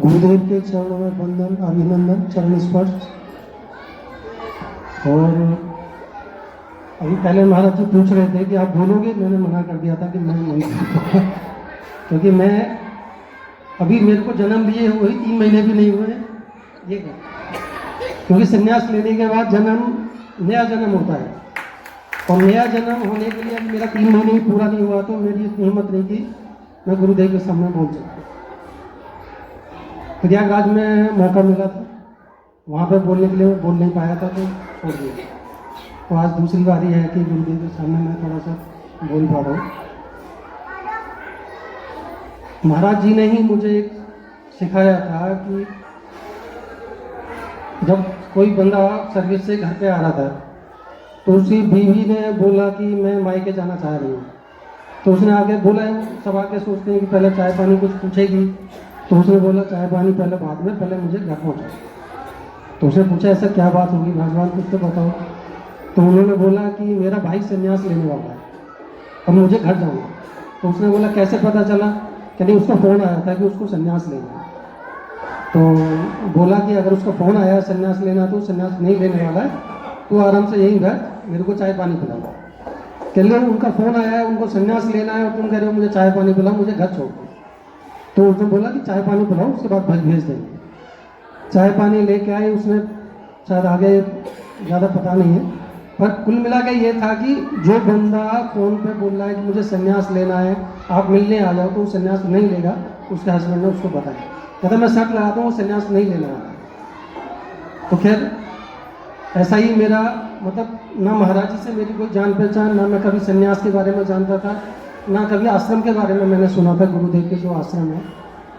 गुरुदेव के चरणों में वंदन, अभिनंदन, चरण स्पर्श। और अभी पहले महाराज जी पूछ रहे थे कि आप बोलोगे, मैंने मना कर दिया था कि मैं नहीं क्योंकि मैं अभी मेरे को जन्म लिए हुए 3 महीने भी नहीं हुए ये क्योंकि संन्यास लेने के बाद नया जन्म होता है और नया जन्म होने के लिए मेरा 3 महीने ही पूरा नहीं हुआ तो मेरी इतनी हिम्मत नहीं थी मैं गुरुदेव के सामने बोल सकता। प्रयागराज में मौका मिला था, वहाँ पर बोलने के लिए मैं बोल नहीं पाया था तो छोड़ दिया। तो आज दूसरी बारी है कि गुरुदेव के सामने मैं थोड़ा सा बोल पा रहा हूँ। महाराज जी ने ही मुझे एक सिखाया था कि जब कोई बंदा सर्विस से घर पे आ रहा था तो उसकी बीवी ने बोला कि मैं मायके जाना चाह रही हूँ। तो उसने आगे बोला, सब आके सोचते हैं कि पहले चाय पानी कुछ पूछेगी, तो उसने बोला चाय पानी पहले बाद में, पहले मुझे घर पहुँचा। तो उसने पूछा ऐसा क्या बात होगी भगवान, कुछ तो बताओ। तो उन्होंने बोला कि मेरा भाई संन्यास लेने वाला है और मुझे घर जाना। तो उसने बोला कैसे पता चला, कहते उसका फ़ोन आया था कि उसको संन्यास लेना है। तो बोला कि अगर उसका फ़ोन आया संन्यास लेना तो संन्यास नहीं लेने वाला है, तो आराम से यहीं बैठ, मेरे को चाय पानी पिलाओ। कह लो उनका फ़ोन आया है, उनको संन्यास लेना है और तुम कह रहे हो मुझे चाय पानी पिलाओ, मुझे घर छोड़ दो। तो उसने बोला कि चाय पानी पिलाओ, उसके बाद भेज देंगे। चाय पानी लेके आए, उसने शायद आगे ज़्यादा पता नहीं है, पर कुल मिला के ये था कि जो बंदा फ़ोन पे बोल रहा है कि मुझे संन्यास लेना है, आप मिलने आ जाओ, तो वो संन्यास नहीं लेगा। उसके हस्बैंड ने उसको बताया, कहता मैं शर्त लगाता हूँ वो संन्यास नहीं लेना है। तो खैर ऐसा ही मेरा मतलब ना महाराज जी से मेरी कोई जान पहचान, ना मैं कभी संन्यास के बारे में जानता था, ना कभी आश्रम के बारे में मैंने सुना था। गुरुदेव के जो आश्रम है,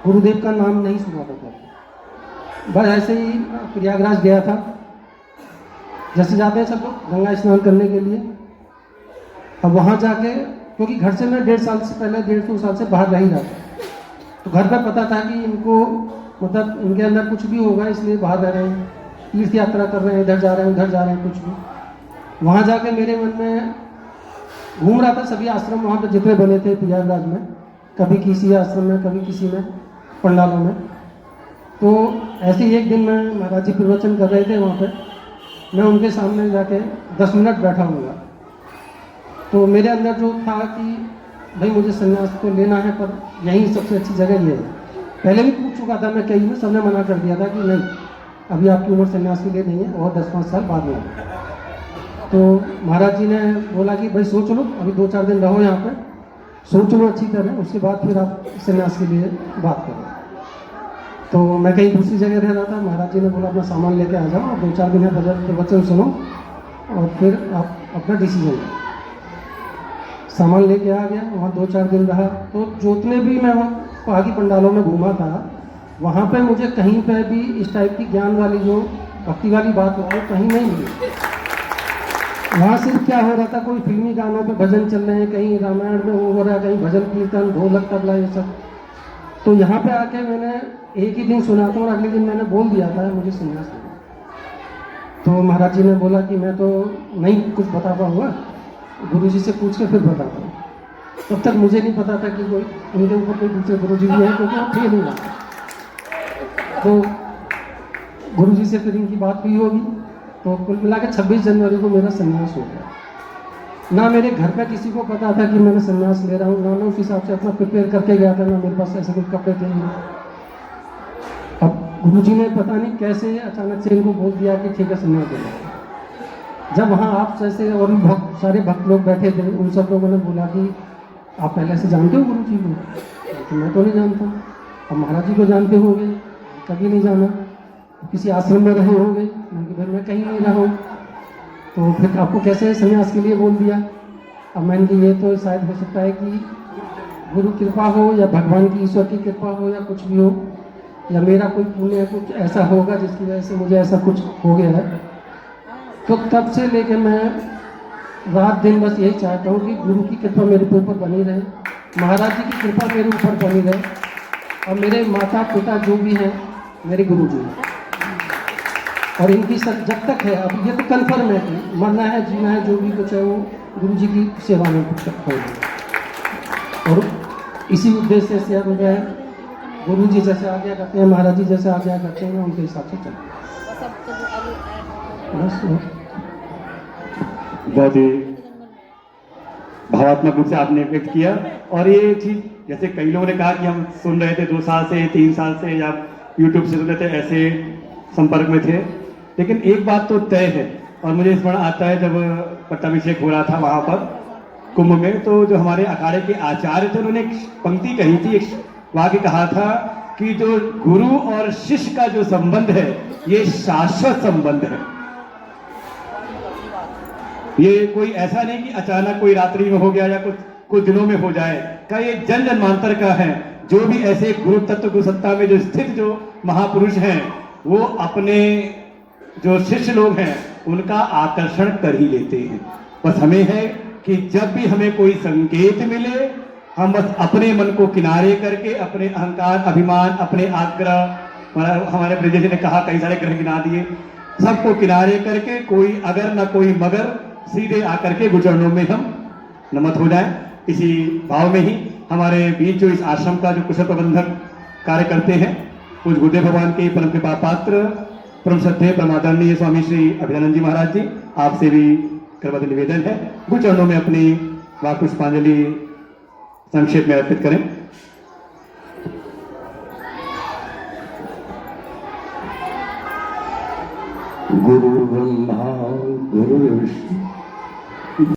गुरुदेव का नाम नहीं सुना था कभी। बस ऐसे ही प्रयागराज गया था, जैसे जाते हैं सब लोग गंगा स्नान करने के लिए। अब वहाँ जाके क्योंकि घर से मैं 1.5 साल से बाहर नहीं रहा था, तो घर पर पता था कि इनको मतलब इनके अंदर कुछ भी होगा इसलिए बाहर रह रहे हैं, तीर्थ यात्रा कर रहे हैं, इधर जा रहे हैं उधर जा रहे हैं, कुछ भी। वहाँ जाके मेरे मन में घूम रहा था सभी आश्रम वहाँ पर जितने बने थे प्रयागराज में, कभी किसी आश्रम में कभी किसी में पंडालों में। तो ऐसे ही एक दिन मैं महाराज जी प्रवचन कर रहे थे वहाँ पर, मैं उनके सामने जाके 10 मिनट बैठा हुआ। तो मेरे अंदर जो था कि भाई मुझे संन्यास तो लेना है, पर यहीं सबसे अच्छी जगह ये है। पहले भी पूछ चुका था मैं कई में, सबने मना कर दिया था कि नहीं अभी आपकी उम्र संन्यास के लिए नहीं है और 10-5 साल बाद में। तो महाराज जी ने बोला कि भाई सोच लो, अभी 2-4 दिन रहो यहाँ पे, सोच लो अच्छी तरह, उसके बाद फिर आप संन्यास के लिए बात करो। तो मैं कहीं दूसरी जगह रह रहा था, महाराज जी ने बोला अपना सामान लेके आ जाओ, 2-4 दिन है प्रवचन सुनो और फिर आप अपना डिसीजन लो। सामान लेके आ गया, वहाँ 2-4 दिन रहा। तो जितने भी मैं वहाँ की पंडालों में घूमा था, वहाँ पे मुझे कहीं पे भी इस टाइप की ज्ञान वाली जो भक्ति वाली बात होती है कहीं नहीं मिली। वहाँ सिर्फ क्या हो रहा था, कोई फिल्मी गानों पे भजन चल रहे हैं, कहीं रामायण में हो रहा है, कहीं भजन कीर्तन, ढोलक तबला ये सब। तो यहाँ पे आके मैंने एक ही दिन सुना था और अगले दिन मैंने बोल दिया था मुझे संन्यास लेना। तो महाराज जी ने बोला कि मैं तो नहीं कुछ बता पाऊँगा, गुरु जी से पूछ के फिर बताता हूँ। तब तक मुझे नहीं पता था कि कोई उनके ऊपर कोई दूसरे गुरु जी भी हैं, क्योंकि वो थे नहीं वहाँ। तो गुरु जी से फिर इनकी बात हुई होगी, तो कुल मिला के 26 जनवरी को मेरा संन्यास हो गया। ना मेरे घर पे किसी को पता था कि मैंने संन्यास ले रहा हूँ, ना मैं उस हिसाब से अपना प्रिपेयर करके गया था, ना मेरे पास ऐसे कोई कपड़े थे नहीं। अब गुरु जी ने पता नहीं कैसे अचानक से इनको बोल दिया कि ठीक है संन्यास ले लो। जब वहाँ आप जैसे और भी सारे भक्त लोग बैठे थे, उन सब लोगों ने बोला कि आप पहले से जानते हो गुरु जी को? तो मैं तो नहीं जानता। अब महाराज जी को जानते होंगे, कभी नहीं जाना, किसी आश्रम में रहे होंगे, फिर मैं कहीं नहीं रहा हूँ, तो फिर आपको कैसे संन्यास के लिए बोल दिया? अब मैंने कहा ये तो शायद हो सकता है कि गुरु कृपा हो या भगवान की ईश्वर की कृपा हो या कुछ भी हो, या मेरा कोई पुण्य कुछ ऐसा होगा जिसकी वजह से मुझे ऐसा कुछ हो गया है। तो तब से लेके मैं रात दिन बस यही चाहता हूँ कि गुरु की कृपा मेरे ऊपर बनी रहे, महाराज जी की कृपा मेरे ऊपर बनी रहे, और मेरे माता पिता जो भी हैं मेरे गुरु जी हैं, और इनकी सब जब तक है, अब ये तो कन्फर्म है कि मरना है जीना है जो भी कुछ है वो गुरु जी की सेवा में होगा। और इसी उद्देश्य से अब मैं गुरु जी जैसे आज्ञा करते हैं, महाराज जी जैसे आज्ञा करते हैं, मैं उनके हिसाब से चलता हूँ। बहुत ही भावात्मक रूप से आपने व्यक्त किया। और ये चीज जैसे कई लोगों ने कहा कि हम सुन रहे थे 2 साल से 3 साल से या यूट्यूब से सुन रहे थे, ऐसे संपर्क में थे, लेकिन एक बात तो तय है और मुझे स्मरण आता है जब पट्टाभिषेक हो रहा था वहां पर कुंभ में, तो जो हमारे अखाड़े के आचार्य थे उन्होंने एक पंक्ति कही थी, एक वाक्य कहा था कि जो गुरु और शिष्य का जो संबंध है ये शाश्वत संबंध है। ये कोई ऐसा नहीं कि अचानक कोई रात्रि में हो गया या कुछ दिनों में हो जाए, का ये जन जन्मांतर का है। जो भी ऐसे गुरु तत्व गुरु सत्ता में जो स्थित जो महापुरुष हैं वो अपने जो शिष्य लोग हैं उनका आकर्षण कर ही लेते हैं। बस हमें है कि जब भी हमें कोई संकेत मिले हम बस अपने मन को किनारे करके अपने अहंकार, अभिमान, अपने आग्रह, हमारे ब्रजेश जी ने कहा कई सारे ग्रह गिना दिए, सबको किनारे करके कोई अगर न कोई मगर सीधे आकर के गुरुचरणों में हम नमत हो जाएं। इसी भाव में ही हमारे बीच जो इस आश्रम का जो कुशल प्रबंधक कार्य करते हैं कुछ गुरुदेव भगवान के परम कृपा पात्र परम श्रद्धेय परमादरणीय स्वामी श्री अभिनंदन जी महाराज जी, आपसे भी कृपा निवेदन है गुरुचरणों में अपनी वाक पुष्पांजलि संक्षेप में अर्पित करें। गुरु ब्रह्मा गुरु विष्णु